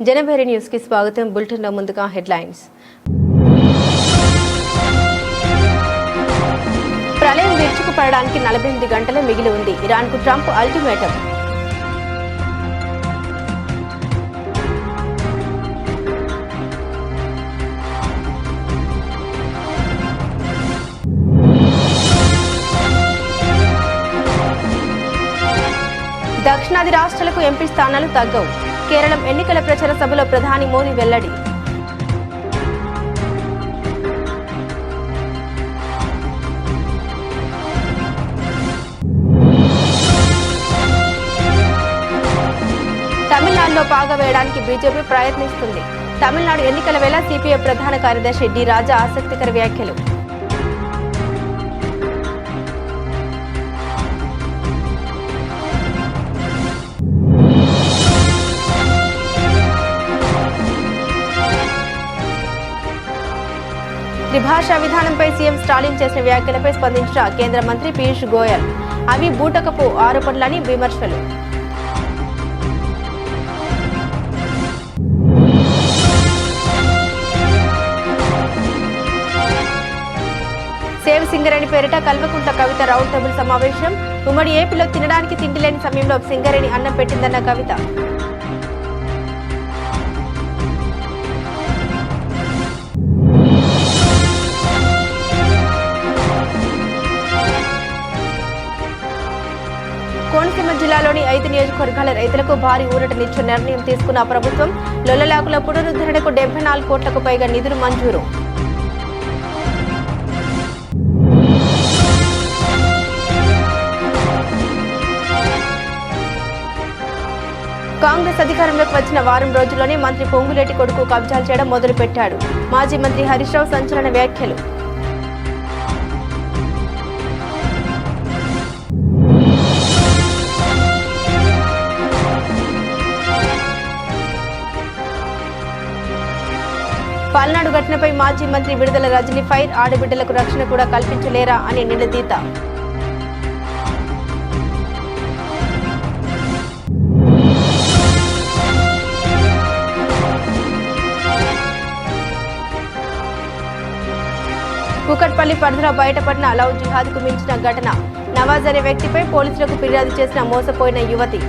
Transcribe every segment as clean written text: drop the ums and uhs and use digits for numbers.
Janabheri news కి స్వాగతం. Bulletin లో ముందుగా హెడ్లైన్స్. ప్రళయం విరుచుకుపడడానికి 48 గంటలే మిగిలి ఉంది. ఇరాన్ కు ట్రంప్ అల్టిమేటం. దక్షిణాది రాష్ట్రాలకు ఎంపీ స్థానాలు తగ్గవు. కేరళం ఎన్నికల ప్రచార సభలో ప్రధాని మోదీ వెల్లడి. తమిళనాడులో పాగా వేయడానికి బీజేపీ ప్రయత్నిస్తుంది. తమిళనాడు ఎన్నికల వేళ సిపిఐ ప్రధాన కార్యదర్శి డి రాజా ఆసక్తికర వ్యాఖ్యలు. త్రిభాషా విధానంపై సీఎం స్టాలిన్ చేసిన వ్యాఖ్యలపై స్పందించిన కేంద్ర మంత్రి పీయూష్ గోయల్. అవి బూటకపు ఆరోపణలని విమర్శలు. సేవ్ సింగరేణి పేరిట కల్వకుంట్ల కవిత రౌండ్ టేబుల్ సమావేశం. ఉమ్మడి ఏపీలో తినడానికి తిండి లేని సమయంలో సింగరేణి అన్నం పెట్టిందన్న కవిత. కోనసీమ జిల్లాలోని 5 నియోజకవర్గాల రైతులకు భారీ ఊరటనిచ్చే నిర్ణయం తీసుకున్న ప్రభుత్వం. లొల్లలాకుల పునరుద్ధరణకు 74 కోట్లకు పైగా నిధులు మంజూరు. కాంగ్రెస్ అధికారంలోకి వచ్చిన వారం రోజుల్లోనే మంత్రి పొంగులేటి కొడుకు కబ్జాలు చేయడం మొదలుపెట్టాడు. మాజీ మంత్రి హరీష్ రావు సంచలన వ్యాఖ్యలు. పల్నాడు ఘటనపై మాజీ మంత్రి విడుదల రజనీ ఫైర్. ఆడబిడ్డలకు రక్షణ కూడా కల్పించలేరా అని నిలదీత. కుకట్పల్లి పరిధిలో బయటపడిన లవ్ జిహాద్ కు మించిన ఘటన. నవాజ్ అనే వ్యక్తిపై పోలీసులకు ఫిర్యాదు చేసిన మోసపోయిన యువతి.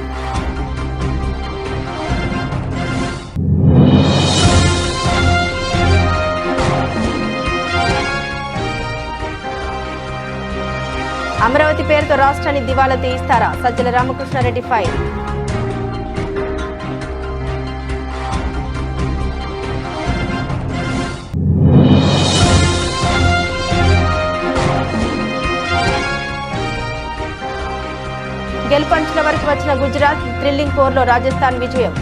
అమరావతి పేరుతో రాష్ట్రాన్ని దివాలా తీయిస్తారా? సజ్జల రామకృష్ణారెడ్డి ఫైర్. గెలుపంచుల వరకు వచ్చిన గుజరాత్. థ్రిల్లింగ్ పోర్లో రాజస్థాన్ విజయం.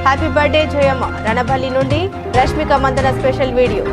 Happy birthday Jayamma. రణబల్లి నుండి Rashmika Mandanna special video.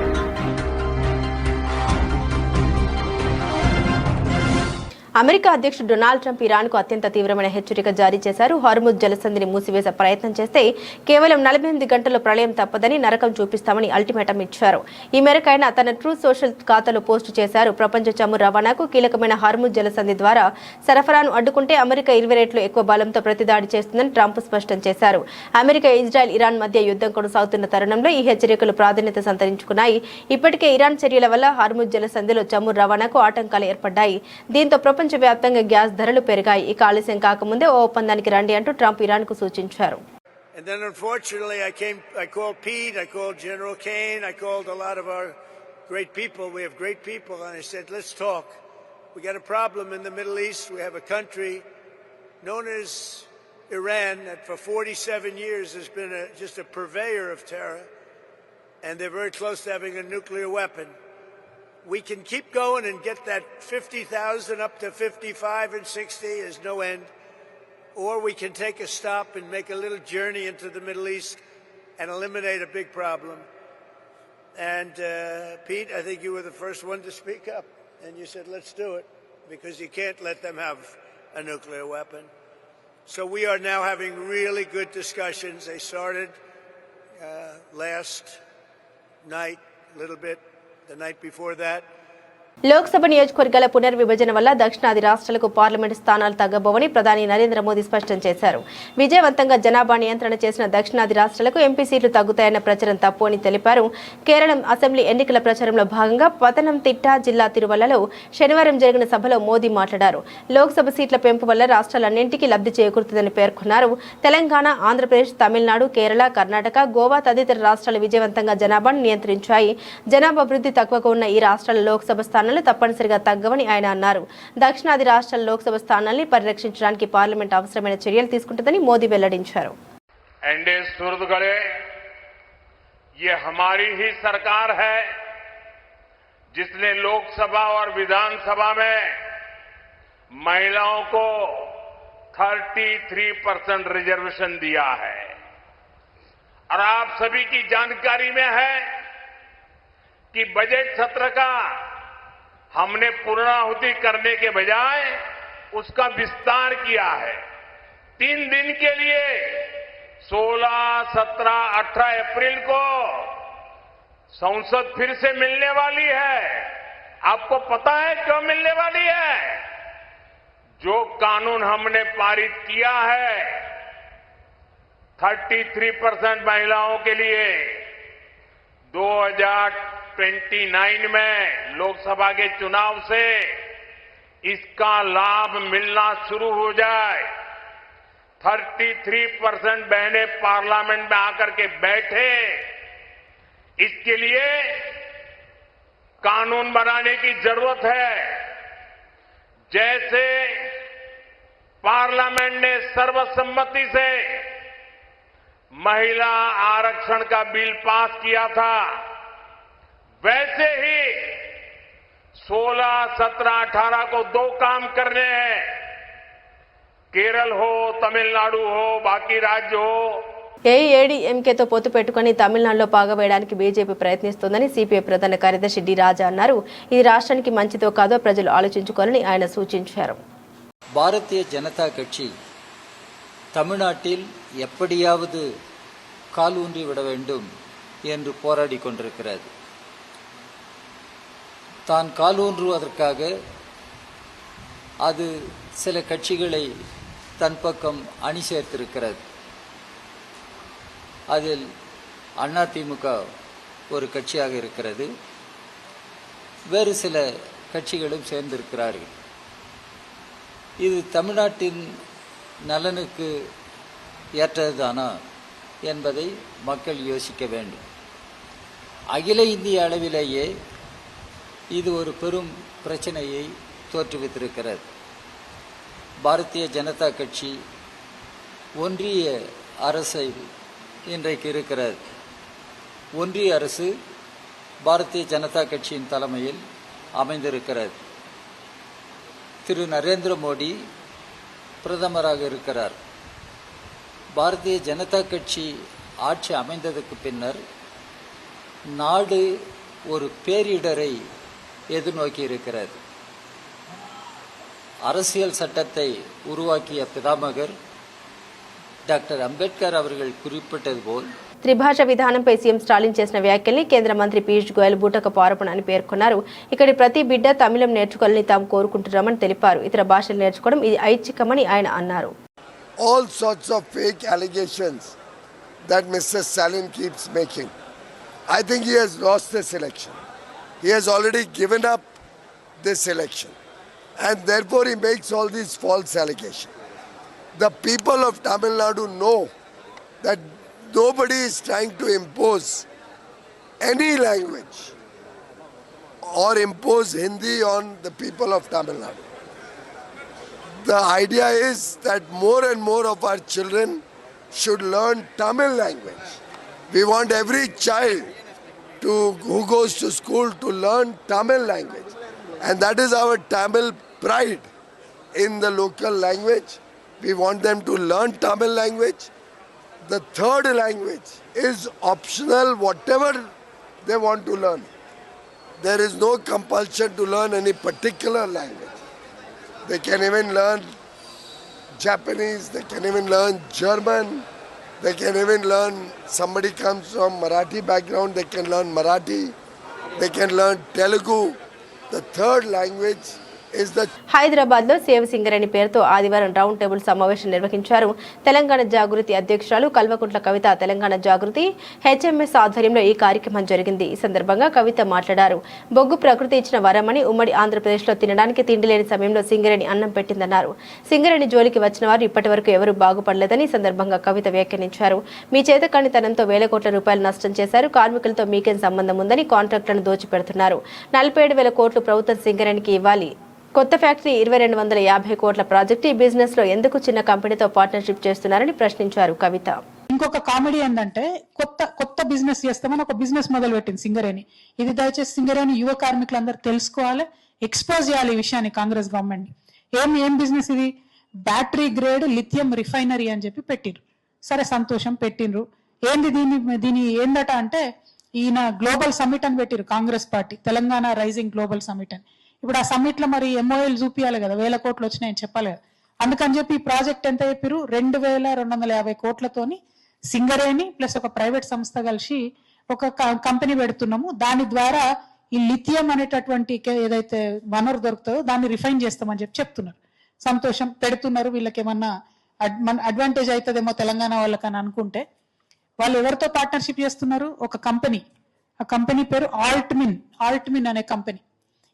America అధ్యక్షుడు డొనాల్డ్ ట్రంప్ ఇరాన్కు అత్యంత తీవ్రమైన హెచ్చరిక జారీ చేశారు. హార్ముజ్ జలసంధిని మూసివేసే ప్రయత్నం చేస్తే కేవలం 48 గంటల్లో ప్రళయం తప్పదని, నరకం చూపిస్తామని అల్టిమేటం ఇచ్చారు. ఈ మేరకు ఆయన తన ట్రూత్ సోషల్ ఖాతాలో పోస్టు చేశారు. ప్రపంచ చమురు రవాణాకు కీలకమైన హార్ముజ్ జలసంధి ద్వారా సరఫరాను అడ్డుకుంటే అమెరికా 20 రెట్లు ఎక్కువ బలంతో ప్రతిదాడి చేస్తుందని ట్రంప్ స్పష్టం చేశారు. అమెరికా, ఇజ్రాయెల్, ఇరాన్ మధ్య యుద్ధం కొనసాగుతున్న తరుణంలో ఈ హెచ్చరికలు ప్రాధాన్యత సంతరించుకున్నాయి. ఇప్పటికే ఇరాన్ చర్యల వల్ల హార్ముజ్ జలసంధిలో చమురు రవాణాకు ఆటంకాలు ఏర్పడ్డాయి. దీంతో ప్రపంచవ్యాప్తంగా గ్యాస్ ధరలు పెరిగాయి. ఇక ఆలస్యం కాకముందే ఓ ఒప్పందానికి రండి అంటూ ట్రంప్ ఇరాన్ కు సూచించారు. And then unfortunately I called Pete, I called General Kane, I called a lot of our great people. We have great people, and I said, let's talk. We got a problem in the Middle East. We have a country known as Iran that for 47 years has been just a purveyor of terror, and they're very close to having a nuclear weapon. We can keep going and get that 50,000 up to 55 and 60 is no end. Or we can take a stop and make a little journey into the Middle East and eliminate a big problem. And Pete, I think you were the first one to speak up. And you said, let's do it, because you can't let them have a nuclear weapon. So we are now having really good discussions. They started last night, a little bit, the night before that. Lok Sabha నియోజకవర్గాల పునర్విభజన వల్ల దక్షిణాది రాష్ట్రాలకు parliament స్థానాలు తగ్గబోవని ప్రధాని నరేంద్ర మోదీ స్పష్టం చేశారు. విజయవంతంగా జనాభా నియంత్రణ చేసిన దక్షిణాది రాష్ట్రాలకు ఎంపీ సీట్లు తగ్గుతాయన్న ప్రచారం తప్పు అని తెలిపారు. కేరళం అసెంబ్లీ ఎన్నికల ప్రచారంలో భాగంగా పతనంతిట్ట జిల్లా తిరువల్లలో శనివారం జరిగిన సభలో మోదీ మాట్లాడారు. లోక్సభ సీట్ల పెంపు వల్ల రాష్ట్రాలన్నింటికీ లబ్ధి చేకూరుతుందని పేర్కొన్నారు. తెలంగాణ, ఆంధ్రప్రదేశ్, తమిళనాడు, కేరళ, కర్ణాటక, గోవా తదితర రాష్ట్రాలు విజయవంతంగా జనాభాను నియంత్రించాయి. జనాభా వృద్ధి తక్కువగా ఉన్న ఈ రాష్ట్రాల లోక్సభ స్థానాలు తప్పనిసరిగా తగ్గవని ఆయన అన్నారు. దక్షిణాది రాష్ట్రాల లోక్సభ స్థానాల్ని పరిరక్షించడానికి పార్లమెంట్ అవసరమైన చర్యలు తీసుకుంటుందని మోదీ వెల్లడించారు. एनडीए सुर्द गले ये हमारी ही सरकार है जिसने लोकसभा और विधानसभा में महिलाओं को 33% रिजर्वेशन दिया है और आप सभी की जानकारी में है कि बजट सत्र का हमने पूर्णाहुति करने के बजाय उसका विस्तार किया है. 3 दिन के लिए 16, 17, 18 अप्रैल को संसद फिर से मिलने वाली है. आपको पता है क्यों मिलने वाली है? जो कानून हमने पारित किया है 33% महिलाओं के लिए 2029 में लोकसभा के चुनाव से इसका लाभ मिलना शुरू हो जाए. 33% बहनें पार्लियामेंट में आकर के बैठे, इसके लिए कानून बनाने की जरूरत है. जैसे पार्लियामेंट ने सर्वसम्मति से महिला आरक्षण का बिल पास किया था, वैसे ही 16, 17, 18 को 2 काम करने हैं. केरल हो, तमिलनाडु हो, बाकी राज्य हो. ఏఐఏడీఎంకేతో పొత్తు పెట్టుకుని తమిళనాడులో పాగవేయడానికి బీజేపీ ప్రయత్నిస్తోందని సిపిఐ ప్రధాన కార్యదర్శి డి రాజా అన్నారు. ఇది రాష్ట్రానికి మంచిదో కాదో ప్రజలు ఆలోచించుకోవాలని ఆయన సూచించారు. பாரதிய ஜனதா கட்சி தமிழ்நாட்டில் எப்படியாவது காலூன்றி விட வேண்டும் என்று போராடி கொண்டிருக்கிறது. தான் காலூன்றுவதற்காக அது சில கட்சிகளை தன் பக்கம் அணி சேர்த்திருக்கிறது. அதில் அதிமுக ஒரு கட்சியாக இருக்கிறது, வேறு சில கட்சிகளும் சேர்ந்திருக்கிறார்கள். இது தமிழ்நாட்டின் நலனுக்கு ஏற்றதுதானா என்பதை மக்கள் யோசிக்க வேண்டும். அகில இந்திய அளவிலேயே இது ஒரு பெரும் பிரச்சனையை தோற்றுவித்திருக்கிறது. பாரதிய ஜனதா கட்சி ஒன்றிய அரசை இன்றைக்கு இருக்கிறது. ஒன்றிய அரசு பாரதிய ஜனதா கட்சியின் தலைமையில் அமைந்திருக்கிறது. திரு நரேந்திர மோடி பிரதமராக இருக்கிறார். பாரதிய ஜனதா கட்சி ஆட்சி அமைந்ததற்கு பின்னர் நாடு ஒரு பேரிடரை எதிர்நோக்கி இருக்கிறது. அரசியல் சட்டத்தை உருவாக்கிய பிதாமகர் డాక్టర్ అంబేద్కర్ அவர்கள் குறிப்பிட்டது போல் త్రిభాష విధానంపై సీఎం స్టాలిన్ చేసిన వ్యాఖ్యల్ని కేంద్ర మంత్రి పీయూష్ గోయల్ బూటకపు ఆరోపణ అని పేర్కొన్నారు. ఇక్కడి ప్రతి బిడ్డ తమిళం నేర్చుకోవాలని తాము కోరుకుంటున్నామని తెలిపారు. ఇతర భాషలు నేర్చుకోవడం ఇది ఐచ్ఛికమని ఆయన అన్నారు. All sorts of fake allegations that Mr. Stalin keeps making. I think he has lost this election. He has already given up this election. And therefore he makes all these false allegations. The people of Tamil Nadu know that nobody is trying to impose any language or impose Hindi on the people of Tamil Nadu. The idea is that more and more of our children should learn Tamil language. We want every child who goes to school to learn Tamil language. And that is our Tamil pride in the local language. We want them to learn Tamil language. The third language is optional, whatever they want to learn. There is no compulsion to learn any particular language. They can even learn Japanese, they can even learn German, they can even learn, somebody comes from Marathi background, they can learn Marathi, they can learn Telugu. The third language is the Hyderabad లో సేవ సింగరేణి పేరుతో ఆదివారం round table సమావేశం నిర్వహించారు. తెలంగాణ జాగృతి అధ్యక్షురాలు కల్వకుంట్ల కవిత తెలంగాణ జాగృతి HMS ఆధ్వర్యంలో ఈ కార్యక్రమం జరిగింది. ఈ సందర్భంగా కవిత మాట్లాడారు. బొగ్గు ప్రకృతి ఇచ్చిన వరమని ఉమ్మడి ఆంధ్రప్రదేశ్ లో తినడానికి తిండి లేని సమయంలో సింగరేణి అన్నం పెట్టిందన్నారు. సింగరేణి జోలికి వచ్చిన వారు ఇప్పటి వరకు ఎవరూ బాగుపడలేదని ఈ సందర్భంగా కవిత వ్యాఖ్యానించారు. మీ చేతకానితనంతో వేల కోట్ల రూపాయలు నష్టం చేశారు. కార్మికులతో మీకేం సంబంధం ఉందని కాంట్రాక్టులను దోచిపెడుతున్నారు. 47,000 కోట్లు ప్రభుత్వం సింగరేణికి ఇవ్వాలి. కొత్త ఫ్యాక్టరీ 2250 కోట్ల ప్రాజెక్టు ఈ బిజినెస్ లో ఎందుకు చిన్న కంపెనీతో పార్ట్నర్షిప్ చేస్తున్నారని ప్రశ్నించారు కవిత. ఇంకొక కామెడీ ఏంటంటే కొత్త బిజినెస్ చేస్తామని ఒక బిజినెస్ మొదలు పెట్టింది సింగరేణి. ఇది దయచేసి సింగరేణి యువ కార్మికులందరూ తెలుసుకోవాలి, ఎక్స్పోజ్ చేయాలి ఈ విషయాన్ని కాంగ్రెస్ గవర్నమెంట్. ఏం బిజినెస్ ఇది? బ్యాటరీ గ్రేడ్ లిథియం రిఫైనరీ అని చెప్పి పెట్టిండ్రు. సరే సంతోషం, పెట్టిండ్రు. ఏంది దీని ఏందట అంటే ఈయన గ్లోబల్ సమ్మిట్ అని పెట్టిరు Congress party, Telangana rising global summit అని. ఇప్పుడు ఆ సమ్మిట్ లో మరి ఎంఓఎల్ చూపించాలి కదా, 1000 కోట్లు వచ్చినాయని చెప్పాలి కదా. అందుకని చెప్పి ఈ ప్రాజెక్ట్ ఎంత చెప్పారు? 2250 కోట్లతోని సింగరేణి ప్లస్ ఒక ప్రైవేట్ సంస్థ కలిసి ఒక కంపెనీ పెడుతున్నాము. దాని ద్వారా ఈ లిథియం అనేటటువంటి ఏదైతే వనరు దొరుకుతుందో దాన్ని రిఫైన్ చేస్తామని చెప్తున్నారు. సంతోషం, పెడుతున్నారు. వీళ్ళకి ఏమన్నా అడ్వాంటేజ్ అవుతుందేమో తెలంగాణ వాళ్ళకని అనుకుంటే వాళ్ళు ఎవరితో పార్ట్నర్షిప్ చేస్తున్నారు? ఒక కంపెనీ, ఆ కంపెనీ పేరు ఆల్ట్మిన్ అనే కంపెనీ.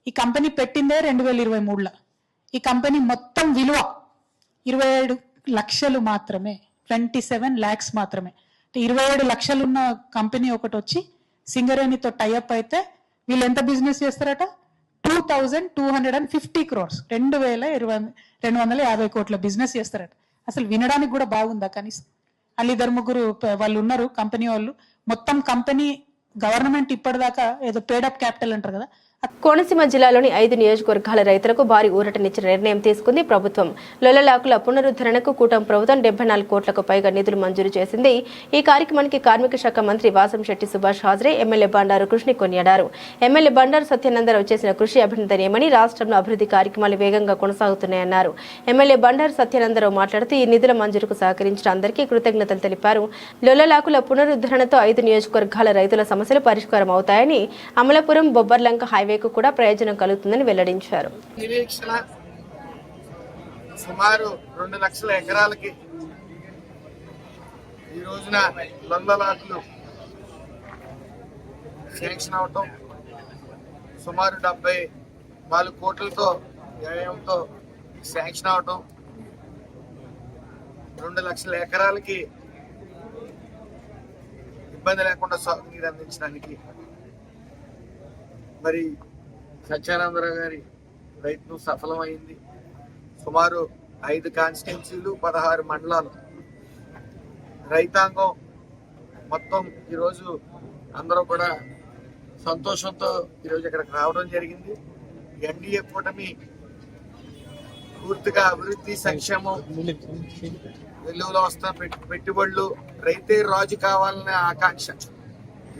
ఈ కంపెనీ పెట్టిందే 2023లో. ఈ కంపెనీ మొత్తం విలువ 27 లక్షలు మాత్రమే, 27 lakhs మాత్రమే. 27 లక్షలు ఉన్న కంపెనీ ఒకటి వచ్చి సింగరేణితో టైఅప్ అయితే వీళ్ళు ఎంత బిజినెస్ చేస్తారట? 2250 crores, 2250 కోట్ల బిజినెస్ చేస్తారట. అసలు వినడానికి కూడా బాగుందా కనీసం? వాళ్ళు 2-3 వాళ్ళు ఉన్నారు కంపెనీ వాళ్ళు. మొత్తం కంపెనీ గవర్నమెంట్ ఇప్పటిదాకా ఏదో పేడప్ క్యాపిటల్ అంటారు కదా. కోనసీమ జిల్లాలోని 5 నియోజకవర్గాల రైతులకు భారీ ఊరటనిచ్చిన నిర్ణయం తీసుకుంది ప్రభుత్వం. లొల్లలాకుల పునరుద్ధరణకు కూటమి ప్రభుత్వం 74 కోట్లకు పైగా నిధులు మంజూరు చేసింది. ఈ కార్యక్రమానికి కార్మిక శాఖ మంత్రి వాసంశెట్టి సుభాష్ హాజరై ఎమ్మెల్యే బండారు కృషిని కొనియాడారు. ఎమ్మెల్యే బండారు సత్యానందరావు చేసిన కృషి అభినందనీయమని, రాష్ట్రంలో అభివృద్ధి కార్యక్రమాలు వేగంగా కొనసాగుతున్నాయన్నారు. ఎమ్మెల్యే బండారు సత్యానందరావు మాట్లాడుతూ ఈ నిధుల మంజూరుకు సహకరించిన అందరికీ కృతజ్ఞతలు తెలిపారు. లొల్లలాకుల పునరుద్ధరణతో 5 నియోజకవర్గాల రైతుల సమస్యలు పరిష్కారం అవుతాయని, అమలాపురం బొబ్బర్లంక హైవేకు కూడా ప్రయోజనం కలుగుతుందని వెల్లడించారు. నిరీక్షణ సుమారు 2 లక్షల ఎకరాలకి ఈ రోజున లొల్లలాకులు శాంక్షన్ అవటం, సుమారు 74 కోట్లతో వ్యయంతో శాంక్షన్ అవటం, 2 లక్షల ఎకరాలకి ఇబ్బంది లేకుండా సాగునీరు అందించడానికి మరి సత్యానందరావు గారి ప్రయత్నం సఫలమైంది. సుమారు 5 కాన్స్టిట్యున్సీలు, 16 మండలాలు రైతాంగం మొత్తం ఈరోజు అందరూ కూడా సంతోషంతో ఈరోజు ఇక్కడికి రావడం జరిగింది. ఎన్డీఏ కూటమి పూర్తిగా అభివృద్ధి, సంక్షేమం, వెలుగులో వస్తున్న పెట్టుబడులు, రైతే రాజు కావాలనే ఆకాంక్ష.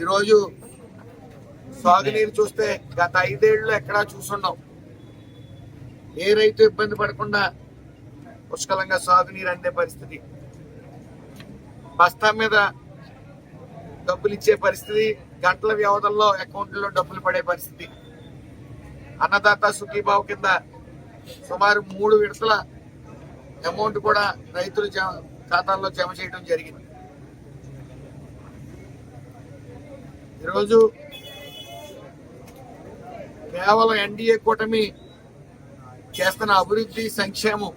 ఈరోజు సాగునీరు చూస్తే గత 5 ఏళ్ళు ఎక్కడా చూసున్నాం. ఏ రైతు ఇబ్బంది పడకుండా పుష్కలంగా సాగునీరు అందే పరిస్థితి, బస్తా మీద డబ్బులు ఇచ్చే పరిస్థితి, గంటల వ్యవధుల్లో అకౌంట్లో డబ్బులు పడే పరిస్థితి. అన్నదాత సుఖీభావ్ కింద సుమారు 3 విడతల అమౌంట్ కూడా రైతుల ఖాతాల్లో జమ చేయడం జరిగింది. ఈరోజు కేవలం ఎన్డీఏ కూటమి చేస్తున్న అభివృద్ధి, సంక్షేమం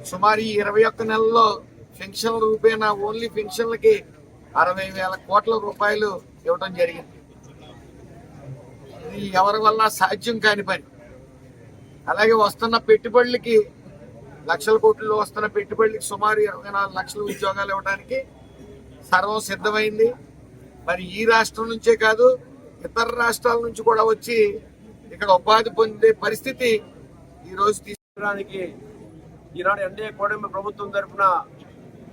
సుమారు 21 నెలల్లో పెన్షన్ల రూపేణా ఓన్లీ పెన్షన్లకి 60,000 కోట్ల రూపాయలు ఇవ్వడం జరిగింది. ఇది ఎవరి వల్ల సాధ్యం కాని పని. అలాగే వస్తున్న పెట్టుబడులకి, లక్షల కోట్లు వస్తున్న పెట్టుబడులకి సుమారు 24 లక్షల ఉద్యోగాలు ఇవ్వడానికి సర్వం సిద్ధమైంది. మరి ఈ రాష్ట్రం నుంచే కాదు, ఇతర రాష్ట్రాల నుంచి కూడా వచ్చి ఇక్కడ ఉపాధి పొందే పరిస్థితి ఈ రోజు తీసుకోవడానికి ఈనాడు ఎన్డీఏ కూటమి ప్రభుత్వం తరఫున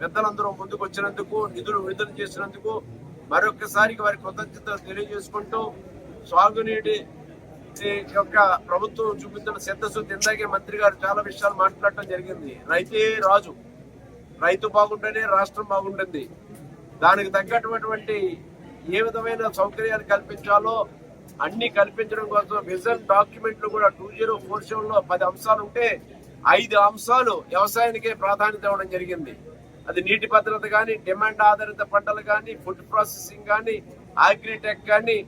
పెద్దలందరూ ముందుకు వచ్చినందుకు, నిధులు విడుదల చేసినందుకు మరొకసారి వారి కృతజ్ఞతలు తెలియజేసుకుంటూ, సాగునీటి ఈ యొక్క ప్రభుత్వం చూపిస్తున్న సిద్ధశుద్ధి, ఇందాకే మంత్రి గారు చాలా విషయాలు మాట్లాడటం జరిగింది. రైతే రాజు, రైతు బాగుంటేనే రాష్ట్రం బాగుంటుంది. దానికి తగ్గటువంటి ఏ విధమైన సౌకర్యాలు కల్పించాలో అన్ని కల్పించడం కోసం విజన్ డాక్యుమెంట్ లో కూడా 2047 లో 10 అంశాలు ఉంటే 5 అంశాలు వ్యవసాయానికే ప్రాధాన్యత ఇవ్వడం జరిగింది. అది నీటి భద్రత కానీ, డిమాండ్ ఆధారిత పంటలు కానీ, ఫుడ్ ప్రాసెసింగ్ కానీ, అగ్రిటెక్ కానీ,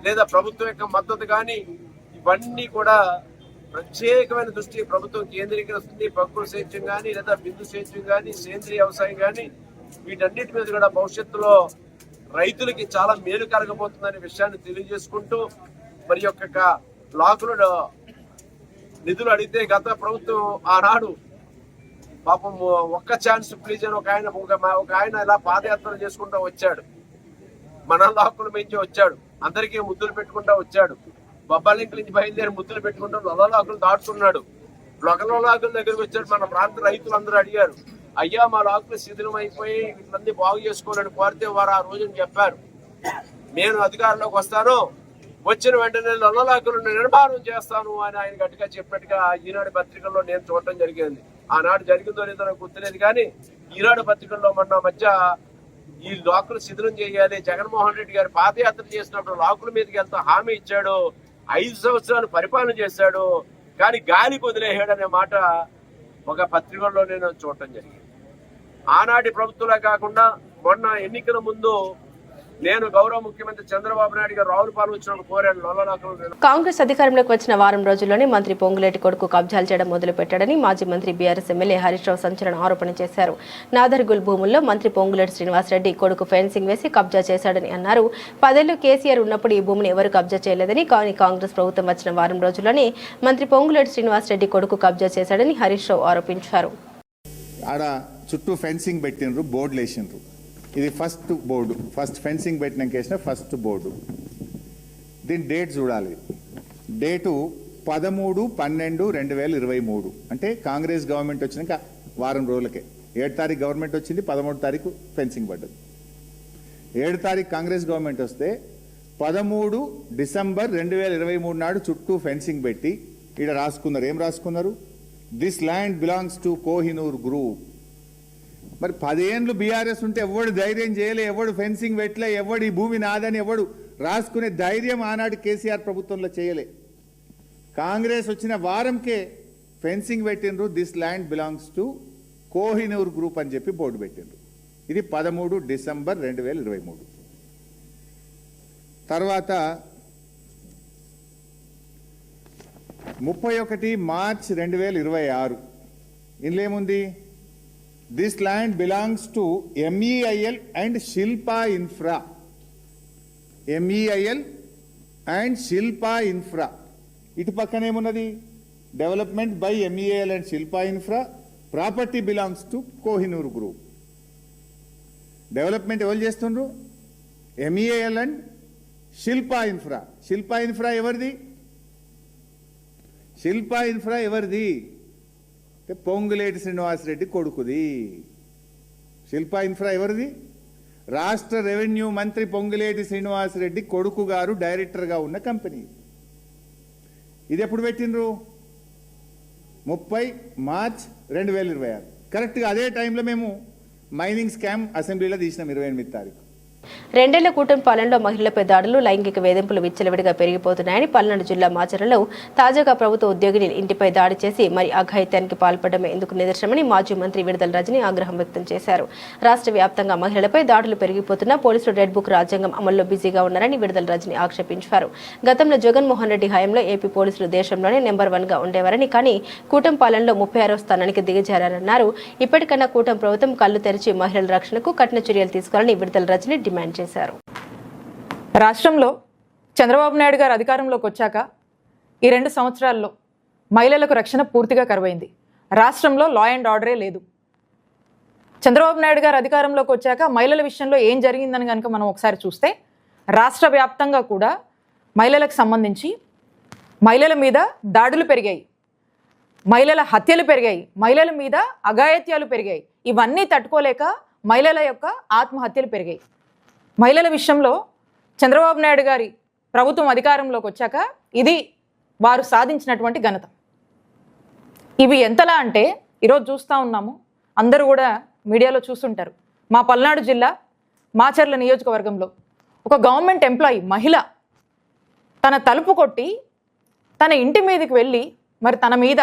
లేదా ప్రభుత్వం యొక్క మద్దతు కానీ, ఇవన్నీ కూడా ప్రత్యేకమైన దృష్టి ప్రభుత్వం కేంద్రీకరిస్తుంది. ప్రకృతి సేద్యం కానీ, లేదా బిందు సేద్యం కానీ, సేంద్రీయ వ్యవసాయం కానీ, వీటన్నిటి మీద కూడా భవిష్యత్తులో రైతులకి చాలా మేలు కలగబోతుందనే విషయాన్ని తెలియజేసుకుంటూ, మరి యొక్క బ్లాకులు నిధులు అడిగితే గత ప్రభుత్వం ఆనాడు పాపం ఒక్క ఛాన్స్ ప్లీజ్ అని ఒక ఆయన ఇలా పాదయాత్ర చేసుకుంటూ వచ్చాడు. మన లాక్కులు పెంచి వచ్చాడు, అందరికీ ముద్దులు పెట్టుకుంటా వచ్చాడు. బొబ్బాలింక నుంచి బయలుదేరి ముద్దులు పెట్టుకుంటూ లొలలాకులు దాటుతున్నాడు. లొకలాకుల దగ్గరికి వచ్చాడు. మన ప్రాంత రైతులందరూ అడిగారు, అయ్యా మా లాకులు శిథిలం అయిపోయి వీళ్ళందరూ బాగు చేసుకోవాలని కోరితే వారు ఆ రోజున చెప్పారు, నేను అధికారంలోకి వస్తాను, వచ్చిన వెంటనే లొలలాకులను నిర్మాణం చేస్తాను అని ఆయన గట్టిగా చెప్పినట్టుగా ఈనాడు పత్రికల్లో నేను చూడటం జరిగింది. ఆనాడు జరిగిందో లేదో నాకు గుర్తులేదు, కానీ ఈనాడు పత్రికల్లో మొన్న మధ్య ఈ లాకులు శిథిలం చేయాలి, జగన్మోహన్ రెడ్డి గారు పాదయాత్ర చేసినప్పుడు లాకుల మీదకి వెళ్తా హామీ ఇచ్చాడు, 5 సంవత్సరాలు పరిపాలన చేశాడు, కానీ గాలికి వదిలేసాడు అనే మాట ఒక పత్రికల్లో నేను చూడటం జరిగింది. ఆనాటి ప్రభుత్వంలో కాకుండా మొన్న ఎన్నికల ముందు నేను గౌరవ ముఖ్యమంత్రి చంద్రబాబు నాయుడు గారు రావులపాలెం వచ్చినప్పుడు కోరాను లొలలాకులు. కాంగ్రెస్ అధికారంలోకి వచ్చిన వారం రోజుల్లోనే మంత్రి పొంగులేటి కొడుకు కబ్జాలు చేయడం మొదలుపెట్టాడని మాజీ మంత్రి బీఆర్ఎస్ ఎమ్మెల్యే హరీష్ రావు సంచలన ఆరోపణ చేశారు. నాదర్గుల్ భూముల్లో మంత్రి పొంగులేటి శ్రీనివాసరెడ్డి కొడుకు ఫెన్సింగ్ వేసి కబ్జా చేశాడని అన్నారు. 10 ఏళ్లు కేసీఆర్ ఉన్నప్పుడు ఈ భూమిని ఎవరు కబ్జా చేయలేదని, కానీ కాంగ్రెస్ ప్రభుత్వం వచ్చిన వారం రోజుల్లోనే మంత్రి పొంగులేటి శ్రీనివాసరెడ్డి కొడుకు కబ్జా చేశాడని హరీష్ రావు ఆరోపించారు. ఆడ చుట్టూ ఫెన్సింగ్ పెట్టినరు, బోర్డులు వేసినారు. ఇది ఫస్ట్ బోర్డు, ఫస్ట్ ఫెన్సింగ్ పెట్టినాక వేసిన ఫస్ట్ బోర్డు. దీని డేట్ చూడాలి. డేటు 13/12/2023, అంటే కాంగ్రెస్ గవర్నమెంట్ వచ్చినాక వారం రోజులకే. 7 తారీఖు గవర్నమెంట్ వచ్చింది, 13 తారీఖు ఫెన్సింగ్ పడ్డది. 7 తారీఖు కాంగ్రెస్ గవర్నమెంట్ వస్తే 13 డిసెంబర్ 2023 నాడు చుట్టూ ఫెన్సింగ్ పెట్టి ఇక్కడ రాసుకున్నారు. ఏం రాసుకున్నారు? This land belongs to Kohinoor group. మరి 10 ఏళ్ళు బీఆర్ఎస్ ఉంటే ఎవడు ధైర్యం చేయలే, ఎవడు ఫెన్సింగ్ పెట్టలే, ఎవడు ఈ భూమి నాదని ఎవడు రాసుకునే ధైర్యం ఆనాడు కేసీఆర్ ప్రభుత్వంలో చేయలే. కాంగ్రెస్ వచ్చిన వారంకే ఫెన్సింగ్ పెట్టినరు. This land belongs to Kohinoor group అని చెప్పి బోర్డు పెట్టినరు. ఇది 13 డిసెంబర్ 2023. తర్వాత 31 మార్చ్ 2026 ఇందులో ఏముంది? This land belongs to MEIL and Shilpa Infra. MEIL and Shilpa Infra. ఇటు పక్కన ఏమున్నది? Development by MEIL and Shilpa Infra. Property belongs to Kohinoor group. Development ఎవరు చేస్తుండ్రు? MEIL and Shilpa infra. Shilpa infra ఎవరిది? శిల్పా ఇన్ఫ్రా ఎవరిది? పొంగులేటి శ్రీనివాసరెడ్డి కొడుకుది. శిల్పా ఇన్ఫ్రా ఎవరిది? రాష్ట్ర రెవెన్యూ మంత్రి పొంగులేటి శ్రీనివాసరెడ్డి కొడుకు గారు డైరెక్టర్గా ఉన్న కంపెనీ. ఇది ఎప్పుడు పెట్టినరు? 30 మార్చ్ 2026. కరెక్ట్గా అదే టైంలో మేము మైనింగ్ స్కామ్ అసెంబ్లీలో తీసినాం 28 తారీఖు. 2 ఏళ్ల కూటమి పాలనలో మహిళలపై దాడులు, లైంగిక వేధింపులు విచ్చలవిడిగా పెరిగిపోతున్నాయని పల్నాడు జిల్లా మాచర్లలో తాజాగా ప్రభుత్వ ఉద్యోగిని ఇంటిపై దాడి చేసి మరి అఘాయిత్యానికి పాల్పడమే ఇందుకు నిదర్శనమని మాజీ మంత్రి విడుదల రజని ఆగ్రహం వ్యక్తం చేశారు. రాష్ట్ర వ్యాప్తంగా మహిళలపై దాడులు పెరిగిపోతున్నా పోలీసులు రెడ్ బుక్ రాజ్యాంగం అమల్లో బిజీగా ఉన్నారని విడుదల రజని ఆక్షేపించారు. గతంలో జగన్మోహన్ రెడ్డి హయాంలో ఏపీ పోలీసులు దేశంలోనే నెంబర్ 1గా ఉండేవారని, కానీ కూటమి పాలనలో 36వ స్థానానికి దిగజారన్నారు. ఇప్పటికన్నా కూటమి ప్రభుత్వం కళ్లు తెరిచి మహిళల రక్షణకు కఠిన చర్యలు తీసుకోవాలని విడుదల రజని డిమాండ్ చేశారు. రాష్ట్రంలో చంద్రబాబు నాయుడు గారు అధికారంలోకి వచ్చాక ఈ 2 సంవత్సరాల్లో మహిళలకు రక్షణ పూర్తిగా కరువైంది. రాష్ట్రంలో లా అండ్ ఆర్డరే లేదు. చంద్రబాబు నాయుడు గారు అధికారంలోకి వచ్చాక మహిళల విషయంలో ఏం జరిగిందని కనుక మనం ఒకసారి చూస్తే రాష్ట్ర వ్యాప్తంగా కూడా మహిళలకు సంబంధించి మహిళల మీద దాడులు పెరిగాయి, మహిళల హత్యలు పెరిగాయి, మహిళల మీద అఘాయిత్యాలు పెరిగాయి. ఇవన్నీ తట్టుకోలేక మహిళల యొక్క ఆత్మహత్యలు పెరిగాయి. మహిళల విషయంలో చంద్రబాబు నాయుడు గారి ప్రభుత్వం అధికారంలోకి వచ్చాక ఇది వారు సాధించినటువంటి ఘనత. ఇవి ఎంతలా అంటే ఈరోజు చూస్తూ ఉన్నాము, అందరూ కూడా మీడియాలో చూస్తుంటారు. మా పల్నాడు జిల్లా మాచర్ల నియోజకవర్గంలో ఒక గవర్నమెంట్ ఎంప్లాయీ మహిళ తన తలుపు కొట్టి తన ఇంటి మీదకి వెళ్ళి మరి తన మీద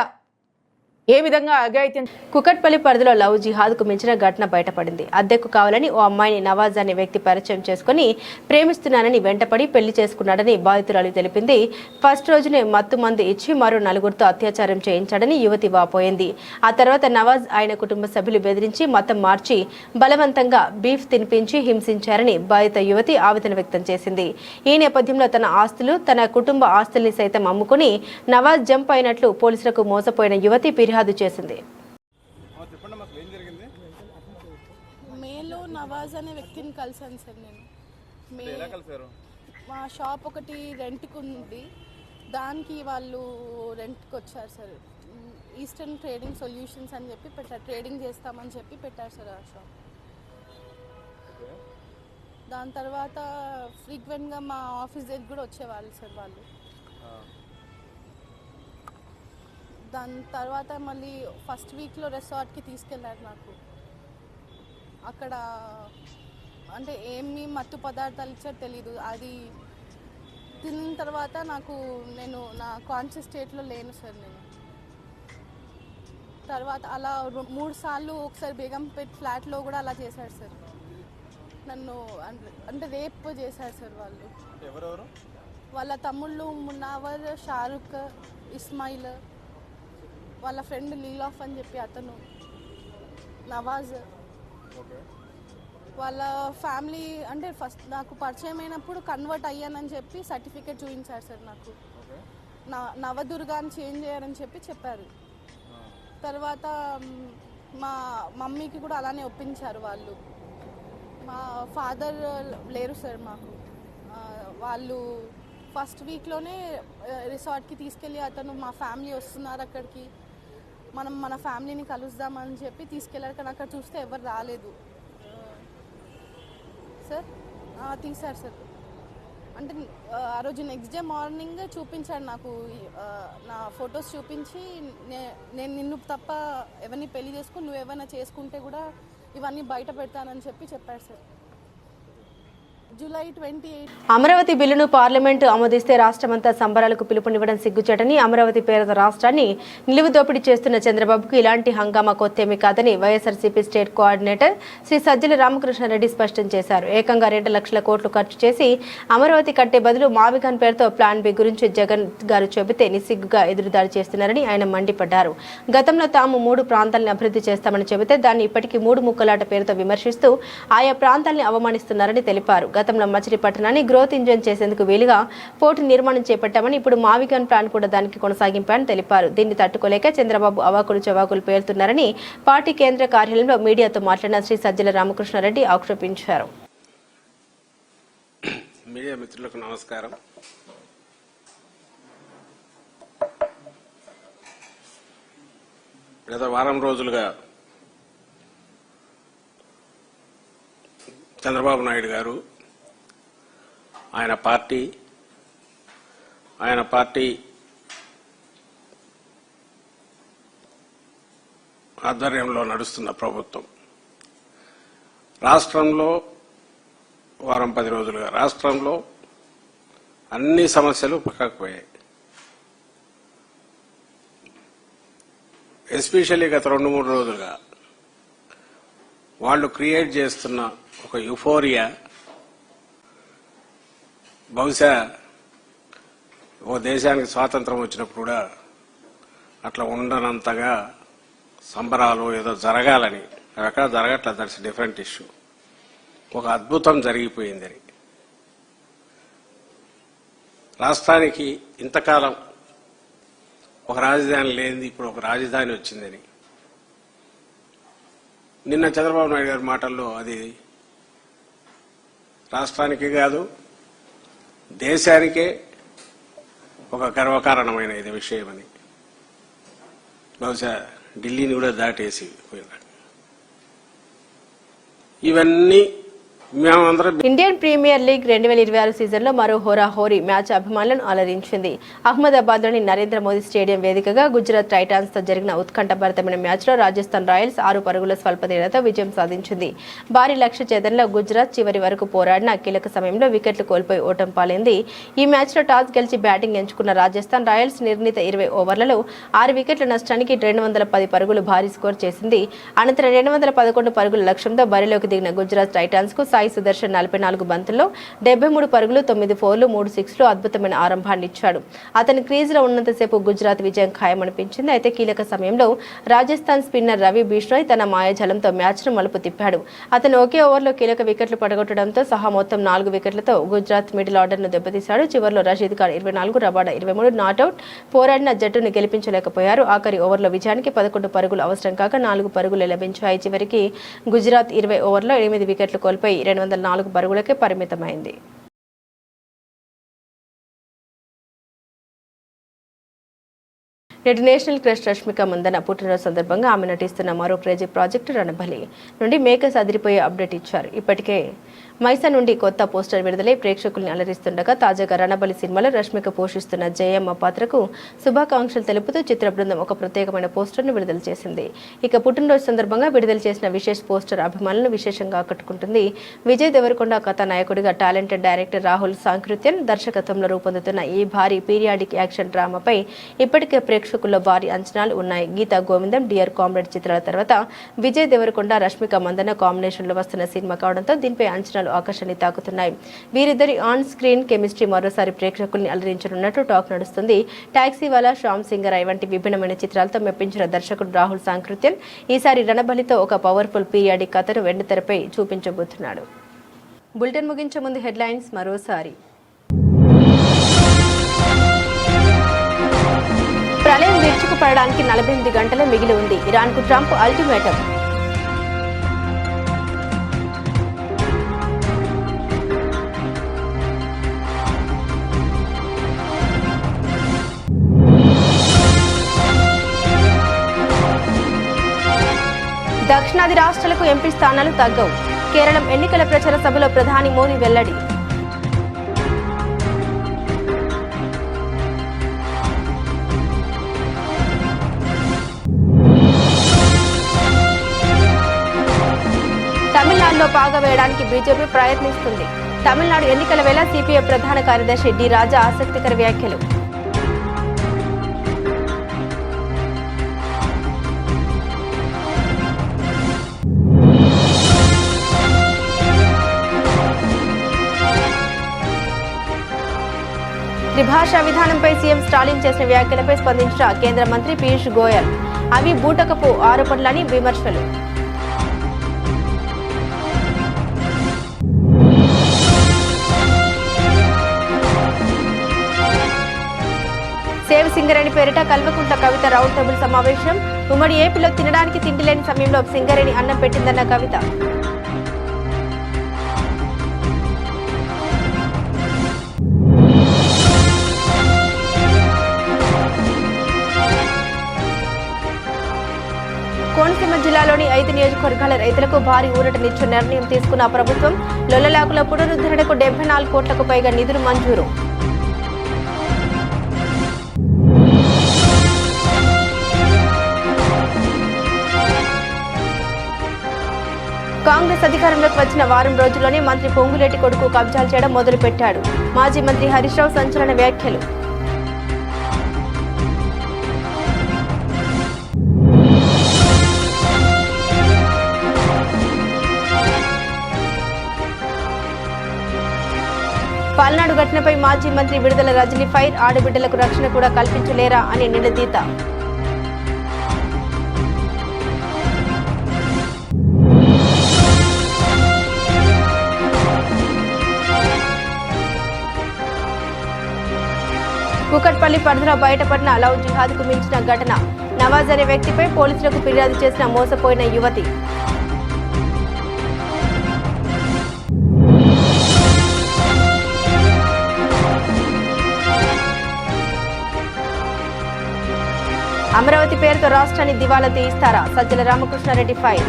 ఏ విధంగా అఘాయిత్యం. కుకట్పల్లి పరిధిలో లవ్ జిహాద్కు మించిన ఘటన బయటపడింది. అద్దెకు కావాలని ఓ అమ్మాయిని నవాజ్ అనే వ్యక్తి పరిచయం చేసుకుని ప్రేమిస్తున్నానని వెంటపడి పెళ్లి చేసుకున్నాడని బాధితురాలు తెలిపింది. ఫస్ట్ రోజునే మత్తు మందు ఇచ్చి మరో 4గురితో అత్యాచారం చేయించాడని యువతి వాపోయింది. ఆ తర్వాత నవాజ్ ఆయన కుటుంబ సభ్యులు బెదిరించి మతం మార్చి బలవంతంగా బీఫ్ తినిపించి హింసించారని బాధిత యువతి ఆవేదన వ్యక్తం చేసింది. ఈ నేపథ్యంలో తన ఆస్తులు, తన కుటుంబ ఆస్తుల్ని సైతం అమ్ముకుని నవాజ్ జంప్ అయినట్లు పోలీసులకు మోసపోయిన యువతి ఫిర్యాదు చేసింది. మేలో నవాజ్ అనే వ్యక్తిని కలిసాను సార్. నేను మా షాప్ ఒకటి రెంట్కి ఉంది, దానికి వాళ్ళు రెంట్కి వచ్చారు సార్. ఈస్టర్న్ ట్రేడింగ్ సొల్యూషన్స్ అని చెప్పి పెట్టారు, ట్రేడింగ్ చేస్తామని చెప్పి పెట్టారు సార్ ఆ షాప్. దాని తర్వాత ఫ్రీక్వెంట్గా మా ఆఫీస్ దగ్గర కూడా వచ్చేవాళ్ళు సార్ వాళ్ళు. దాని తర్వాత మళ్ళీ ఫస్ట్ వీక్లో రిసార్ట్కి తీసుకెళ్ళారు నాకు. అక్కడ అంటే ఏమి మత్తు పదార్థాలు ఇచ్చారో తెలీదు. అది తిన్న తర్వాత నేను నా కాన్షియస్ స్టేట్లో లేను సార్. నేను తర్వాత అలా 3 సార్లు ఒకసారి బేగంపేట్ ఫ్లాట్లో కూడా అలా చేశారు సార్. నన్ను అంటే రేప్ చేశారు సార్ వాళ్ళు. వాళ్ళ తమ్ముళ్ళు మున్నావర్, షారుఖ్, ఇస్మాయిల్, వాళ్ళ ఫ్రెండ్ లీలాఫ్ అని చెప్పి అతను, నవాజ్. వాళ్ళ ఫ్యామిలీ అంటే ఫస్ట్ నాకు పరిచయం అయినప్పుడు కన్వర్ట్ అయ్యానని చెప్పి సర్టిఫికేట్ చూపించారు సార్ నాకు. నవదుర్గాని చేంజ్ చేయాలని చెప్పారు. తర్వాత మా మమ్మీకి కూడా అలానే ఒప్పించారు వాళ్ళు. మా ఫాదర్ లేరు సార్ మాకు. వాళ్ళు ఫస్ట్ వీక్లోనే రిసార్ట్కి తీసుకెళ్ళి అతను మా ఫ్యామిలీ వస్తున్నారు అక్కడికి, మనం మన ఫ్యామిలీని కలుద్దామని చెప్పి తీసుకెళ్ళారు. కానీ అక్కడ చూస్తే ఎవరు రాలేదు సార్. తీశారు సార్. అంటే ఆ రోజు నెక్స్ట్ డే మార్నింగ్ చూపించాడు నాకు, నా ఫొటోస్ చూపించి నేను నిన్ను తప్ప ఎవరిని పెళ్లి చేసుకుని నువ్వు ఏమైనా చేసుకుంటే కూడా ఇవన్నీ బయట పెడతానని చెప్పాడు సార్. జూలై 28. అమరావతి బిల్లును పార్లమెంటు ఆమోదిస్తే రాష్ట్రమంతా సంబరాలకు పిలుపునివ్వడం సిగ్గుచేటని అమరావతి పేరుతో రాష్ట్రాన్ని నిలువుదోపిడీ చేస్తున్న చంద్రబాబుకు ఇలాంటి హంగామా కొత్తేమీ కాదని వైఎస్ఆర్సీపీ స్టేట్ కోఆర్డినేటర్ శ్రీ సజ్జల రామకృష్ణారెడ్డి స్పష్టం చేశారు. ఏకంగా 2 లక్షల కోట్లు ఖర్చు చేసి అమరావతి కట్టే బదులు మావిగాన్ పేరుతో ప్లాన్ బి గురించి జగన్ గారు చెబితే నిస్సిగ్గుగా ఎదురుదాడి చేస్తున్నారని ఆయన మండిపడ్డారు. గతంలో తాము 3 ప్రాంతాలను అభివృద్ధి చేస్తామని చెబితే దాన్ని ఇప్పటికీ 3 ముక్కలాట పేరుతో విమర్శిస్తూ ఆయా ప్రాంతాలను అవమానిస్తున్నారని తెలిపారు. గతంలో మచిలీపట్నాన్ని గ్రోత్ ఇంజన్ చేసేందుకు వీలుగా పోర్టు నిర్మాణం చేపట్టామని, ఇప్పుడు మావిగాన్ ప్లాన్ కూడా దానికి కొనసాగింపని తెలిపారు. దీన్ని తట్టుకోలేక చంద్రబాబు అవాకులు చవాకులు పేలుతున్నారని పార్టీ కేంద్ర కార్యాలయంలో మీడియాతో మాట్లాడిన శ్రీ సజ్జల రామకృష్ణారెడ్డి ఆక్షేపించారు. మీడియా మిత్రులకు నమస్కారం. గత వారం రోజులుగా చంద్రబాబు నాయుడు గారు ఆయన పార్టీ ఆధ్వర్యంలో నడుస్తున్న ప్రభుత్వం రాష్ట్రంలో వారం 10 రోజులుగా రాష్ట్రంలో అన్ని సమస్యలు పక్కకు పోయాయి. ఎస్పెషల్లీ గత 2-3 రోజులుగా వాళ్ళు క్రియేట్ చేస్తున్న ఒక యుఫోరియా బహుశా ఓ దేశానికి స్వాతంత్రం వచ్చినప్పుడు కూడా అట్లా ఉండనంతగా సంబరాలు ఏదో జరగాలని, అవి ఎక్కడ జరగట్లేదు. That's different issue. ఒక అద్భుతం జరిగిపోయిందని, రాష్ట్రానికి ఇంతకాలం ఒక రాజధాని లేనిది ఇప్పుడు ఒక రాజధాని వచ్చిందని నిన్న చంద్రబాబు నాయుడు గారి మాటల్లో అది రాష్ట్రానికి కాదు దేశానికే ఒక గర్వకారణమైన ఇది విషయమని, బహుశా ఢిల్లీని కూడా దాటేసి పోయినాడు. ఇవన్నీ మేమందరం ఇండియన్ ప్రీమియర్ లీగ్ 2026 సీజన్లో మరో హోరాహోరీ మ్యాచ్ అభిమానులను అలరించింది. అహ్మదాబాద్లోని నరేంద్ర మోదీ స్టేడియం వేదికగా గుజరాత్ టైటాన్స్తో జరిగిన ఉత్కంఠభరితమైన మ్యాచ్లో రాజస్థాన్ రాయల్స్ 6 పరుగుల స్వల్ప తేడాతో విజయం సాధించింది. భారీ లక్ష్య ఛేదనలో గుజరాత్ చివరి వరకు పోరాడిన కీలక సమయంలో వికెట్లు కోల్పోయి ఓటమి పాలైంది. ఈ మ్యాచ్లో టాస్ గెలిచి బ్యాటింగ్ ఎంచుకున్న రాజస్థాన్ రాయల్స్ నిర్ణీత 20 ఓవర్లలో 6 వికెట్ల నష్టానికి 210 పరుగులు భారీ స్కోర్ చేసింది. అనంతరం 211 పరుగుల లక్ష్యంతో బరిలోకి దిగిన గుజరాత్ టైటాన్స్ కు సాయి సుదర్శన్ 44 బంతుల్లో 73 పరుగులు, 9 ఫోర్లు, 3 సిక్స్లు అద్భుతమైన ఆరంభాన్ని ఇచ్చాడు. అతని క్రీజ్లో ఉన్నంతసేపు గుజరాత్ విజయం ఖాయమనిపించింది. అయితే కీలక సమయంలో రాజస్థాన్ స్పిన్నర్ రవి బిష్ణోయ్ తన మాయాజాలంతో మ్యాచ్ను మలుపు తిప్పాడు. అతను ఒకే ఓవర్లో కీలక వికెట్లు పడగొట్టడంతో సహా మొత్తం 4 వికెట్లతో గుజరాత్ మిడిల్ ఆర్డర్ను దెబ్బతీశాడు. చివరిలో రషీద్ ఖాన్ 24, రబాడా 23 నాట్అవుట్ పోరాడిన జట్టును గెలిపించలేకపోయారు. ఆఖరి ఓవర్లో విజయానికి 11 పరుగులు అవసరం కాక 4 పరుగులు లభించాయి. చివరికి గుజరాత్ 20 ఓవర్లో 8 వికెట్లు కోల్పోయి 204 పరుగులకే పరిమితమైంది. నేటి నేషనల్ క్రష్ రష్మిక మందన పుట్టినరోజు సందర్భంగా ఆమె నటిస్తున్న మరో క్రేజీ ప్రాజెక్టు రణబలి నుండి మేకర్స్ అదిరిపోయే అప్డేట్ ఇచ్చారు. ఇప్పటికే మైసా నుండి కొత్త పోస్టర్ విడుదలై ప్రేక్షకుల్ని అలరిస్తుండగా తాజాగా రణబలి సినిమాలో రష్మిక పోషిస్తున్న జయమ్మ పాత్రకు శుభాకాంక్షలు తెలుపుతూ చిత్ర బృందం ఒక ప్రత్యేకమైన పోస్టర్ను విడుదల చేసింది. ఇక పుట్టినరోజు సందర్భంగా విడుదల చేసిన విశేష పోస్టర్ అభిమానులను విశేషంగా ఆకట్టుకుంటుంది. విజయ్ దేవరకొండ కథానాయకుడిగా టాలెంటెడ్ డైరెక్టర్ రాహుల్ సాంకృత్యన్ దర్శకత్వంలో రూపొందుతున్న ఈ భారీ పీరియాడిక్ యాక్షన్ డ్రామాపై ఇప్పటికే ప్రేక్షకుల్లో భారీ అంచనాలు ఉన్నాయి. గీతా గోవిందం, డియర్ కామ్రేడ్ చిత్రాల తర్వాత విజయ్ దేవరకొండ, రష్మిక మందన కాంబినేషన్లో వస్తున్న సినిమా కావడంతో దీనిపై అంచనాలు ఆకర్షణ తాకుతున్నాయి. వీరిద్దరి ఆన్ స్క్రీన్ కెమిస్ట్రీ మరోసారి ప్రేక్షకుల్ని అలరించనున్నట్టు టాక్ నడుస్తుంది. టాక్సీవాలా, శ్యామ్ సింగరాయ్ వంటి విభిన్నమైన చిత్రాలతో మెప్పించిన దర్శకుడు రాహుల్ సాంకృత్యన్ ఈసారి రణబలితో ఒక పవర్ఫుల్ పీరియాడిక్ కథను వెండితెరపై చూపించబోతున్నాడు. బులెటిన్ ముగించే ముందు హెడ్లైన్స్ మరోసారి. ప్రళయం విరుచుకుపడడానికి 48 గంటలే మిగిలి ఉంది. ఇరాన్కు ట్రంప్ అల్టిమేటం. దక్షిణాది రాష్ట్రాలకు ఎంపీ స్థానాలు తగ్గవు. కేరళం ఎన్నికల ప్రచార సభలో ప్రధాని మోదీ వెల్లడి. తమిళనాడులో పాగా వేయడానికి బీజేపీ ప్రయత్నిస్తుంది. తమిళనాడు ఎన్నికల వేళ సిపిఐ ప్రధాన కార్యదర్శి డి రాజా ఆసక్తికర వ్యాఖ్యలు. త్రిభాషా విధానంపై సీఎం స్టాలిన్ చేసిన వ్యాఖ్యలపై స్పందించిన కేంద్ర మంత్రి పీయూష్ గోయల్. అవి బూటకపు ఆరోపణలని విమర్శలు. సేవ్ సింగరేణి పేరిట కల్వకుంట్ల కవిత రౌండ్ టేబుల్ సమావేశం. ఉమ్మడి ఏపీలో తినడానికి తిండి లేని సమయంలో సింగరేణి అన్నం పెట్టిందన్న కవిత. కోనసీమ జిల్లాలోని 5 నియోజకవర్గాల రైతులకు భారీ ఊరటనిచ్చే నిర్ణయం తీసుకున్న ప్రభుత్వం. లొల్లలాకుల పునరుద్ధరణకు 74 కోట్లకు పైగా నిధులు మంజూరు. కాంగ్రెస్ అధికారంలోకి వచ్చిన వారం రోజుల్లోనే మంత్రి పొంగులేటి కొడుకు కబ్జాలు చేయడం మొదలుపెట్టాడు. మాజీ మంత్రి హరీష్ రావు సంచలన వ్యాఖ్యలు. పల్నాడు ఘటనపై మాజీ మంత్రి విడుదల రజనీ ఫైర్. ఆడబిడ్డలకు రక్షణ కూడా కల్పించలేరా అని నిలదీత. కుకట్పల్లి పరిధిలో బయటపడిన లవ్ జిహాద్కు మించిన ఘటన. నవాజ్ అనే వ్యక్తిపై పోలీసులకు ఫిర్యాదు చేసిన మోసపోయిన యువతి. అమరావతి పేరుతో రాష్ట్రాన్ని దివాలా తీయిస్తారా? సజ్జల రామకృష్ణారెడ్డి ఫైర్.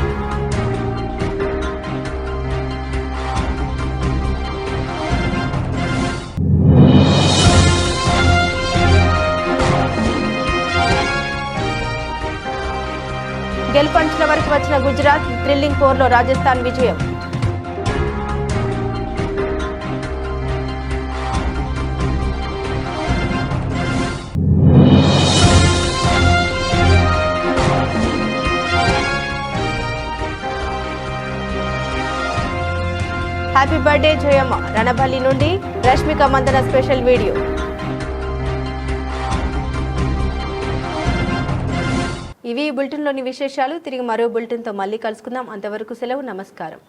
వరకు వచ్చిన గుజరాత్, థ్రిల్లింగ్ పోర్లో రాజస్థాన్ విజయం. హ్యాపీ బర్త్డే జయమ్మ, రణబల్లి నుండి రష్మిక మందన స్పెషల్ వీడియో. ఇవి బులెటిన్లోని విశేషాలు. తిరిగి మరో బులెటిన్తో మళ్ళీ కలుసుకుందాం. అంతవరకు సెలవు. నమస్కారం.